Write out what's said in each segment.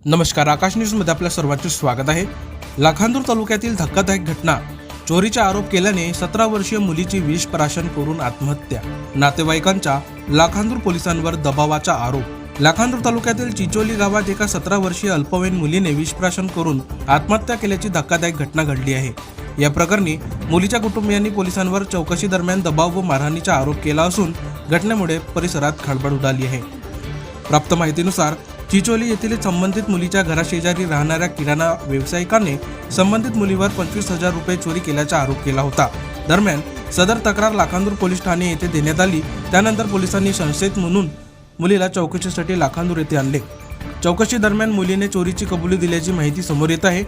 नमस्कार, आकाश न्यूजमध्ये आपल्या सर्वांचे स्वागत आहे। लाखांदूर तालुक्यातील धक्कादायक घटना। चोरीचा आरोप केल्याने 17 वर्षीय मुलीची विष प्राशन करून आत्महत्या। नातेवाईकांचा लाखांदूर पोलिसांवर दबावाचा आरोप। लाखांदूर तालुक्यातील चिचोली गावात एका 17 वर्षीय अल्पवयीन मुलीने विष प्राशन करून आत्महत्या केल्याची धक्कादायक घटना घडली आहे। या प्रकरणी मुलीच्या कुटुंबियांनी पोलिसांवर चौकशी दरम्यान दबाव व मारहाणीचा आरोप केला असून घटनेमुळे परिसरात खळबळ उडाली आहे। प्राप्त माहितीनुसार चिचोली येथील संबंधित मुलीच्या घराशेजारी राहणाऱ्या किराणा व्यावसायिकाने संबंधित मुलीवर 25,000 रुपये चोरी केल्याचा आरोप केला होता। दरम्यान सदर तक्रार लाखांदूर पोलीस ठाणे येथे देण्यात आली। त्यानंतर पोलिसांनी संशयित म्हणून मुलीला चौकशीसाठी लाखांदूर येथे आणले। चौकशी दरम्यान मुलीने चोरीची कबुली दिल्याची माहिती समोर येत आहे।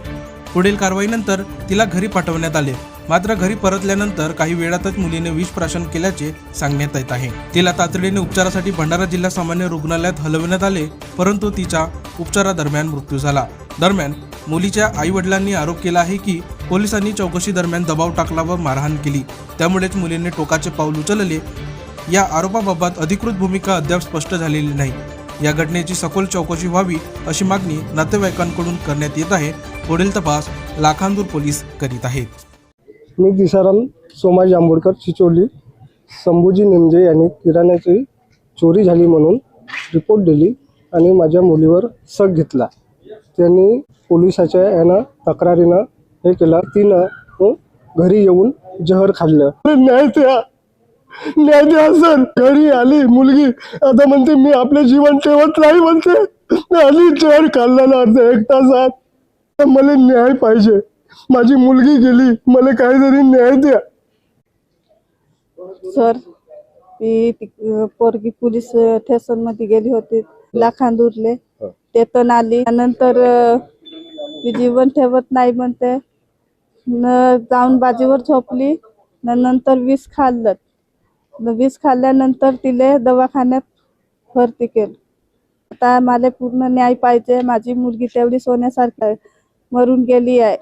पुढील कारवाईनंतर तिला घरी पाठवण्यात आले। मात्र घरी परतल्यानंतर काही वेळातच मुलीने विष प्राशन केल्याचे सांगण्यात येत आहे। तिला तातडीने उपचारासाठी भंडारा जिल्हा सामान्य रुग्णालयात हलवण्यात आले, परंतु तिचा उपचारादरम्यान मृत्यू झाला। दरम्यान मुलीच्या आई-वडिलांनी आरोप केला आहे की पोलिसांनी चौकशी दरम्यान दबाव टाकला व मारहाण केली, त्यामुळेच मुलीने टोकाचे पाऊल उचलले। या आरोपाबाबत अधिकृत भूमिका अद्याप स्पष्ट झालेली नाही। या घटनेची सखोल चौकशी व्हावी अशी मागणी नातेवाईकांकडून करण्यात येत आहे। पुढील तपास लाखांदूर पोलीस करीत आहेत। मी दिसाराम सोमा जांभूळकर चिचोली संभूजी नेमजे यांनी किराण्याची चोरी झाली म्हणून रिपोर्ट दिली आणि माझ्या मुलीवर शक घेतला। त्यांनी पोलिसाच्या यांना तक्रारीनं हे केलं। तिनं घरी येऊन जहर खाल्लं। न्याय द्या सर। घरी आली मुलगी, आता म्हणते मी आपले जीवन ठेवत नाही म्हणते। आली जहर खाल्लं अर्धा एक तासात। मला न्याय पाहिजे, माझी मुलगी गेली, मला काहीतरी न्याय द्या सर। मी पोरगी पोलीस स्टेशन मध्ये गेली होती लाखांदूरले, तेथून आली नंतर मी जीवन ठेवत नाही म्हणते, जाऊन बाजीवर झोपली। नंतर विष खाल्लं। विष खाल्ल्यानंतर तिले दवाखान्यात भरती केलं। आता मला पूर्ण न्याय पाहिजे। माझी मुलगी तेवढी सोन्यासारखी आहे, मरून गेली आहे।